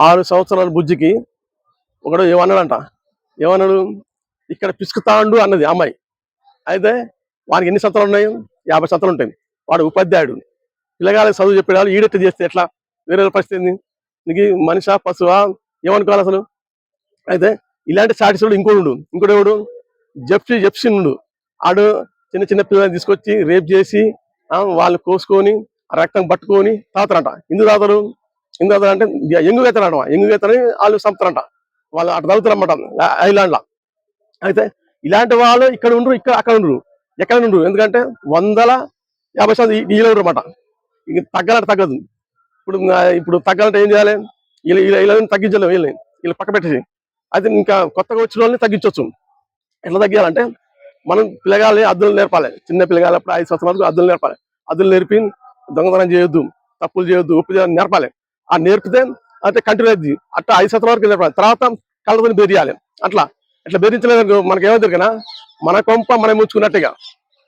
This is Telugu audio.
6 సంవత్సరాల బుజ్జికి ఒకడు ఏమన్నాడంట, ఏమన్నాడు, ఇక్కడ పిసుకుతాండు అన్నది అమ్మాయి. అయితే వానికి ఎన్ని సంవత్సరాలు ఉన్నాయి? 50 సంవత్సరాలు ఉంటాయి. వాడు ఉపాధ్యాయుడు, పిల్లగాళ్ళకి చదువు చెప్పేవాళ్ళు ఈడెట్టు చేస్తే ఎట్లా? వేరే పరిస్థితి ఏంది? నీకు మనిషా పశువా ఏమనుకోవాలి అసలు? అయితే ఇలాంటి సాటిస్ఫైడ్ ఇంకోటి ఎవడు, జెప్సీ నుండు. ఆడు చిన్న చిన్న పిల్లల్ని తీసుకొచ్చి రేప్ చేసి వాళ్ళు కోసుకొని రక్తం పట్టుకొని తాగుతారంట. ఎందుకు తాగుతారు అంటే ఎంగు అవుతారని వాళ్ళు చంపుతారంట. వాళ్ళు అటు తాగుతారన్నమాట ఐలాండ్లో. అయితే ఇలాంటి వాళ్ళు ఇక్కడ ఉండరు, అక్కడ ఉండరు, ఎక్కడ ఉండరు. ఎందుకంటే 150% వీళ్ళు అనమాట. ఇంక తగ్గాలంటే తగ్గదు. ఇప్పుడు తగ్గాలంటే ఏం చేయాలి? వీళ్ళని తగ్గించలేము, వీళ్ళు పక్క పెట్టేసి. అయితే ఇంకా కొత్తగా వచ్చిన వాళ్ళని తగ్గించవచ్చు. ఎట్లా తగ్గాలంటే మనం పిల్లగాళ్ళని అద్దులు నేర్పాలి. చిన్న పిల్లగాళ్ళప్పుడు 5 సంవత్సరాలకు అద్దులు నేర్పాలి. అద్దులు నేర్పి దొంగతనం చేయొద్దు, తప్పులు చేయొద్దు, ఒప్పు చేయొద్దు నేర్పాలి. ఆ నేర్పితే అంటే కంటిన్యూ అవుతుంది. అట్లా 5 సంవత్సరాల వరకు నేర్పాలి. తర్వాత కళ్ళతో బెదియాలి. అట్లా బెదిరించలేదు మనకి ఏమవుతుంది కదా, మన కొంప మనం ముచ్చుకున్నట్టుగా.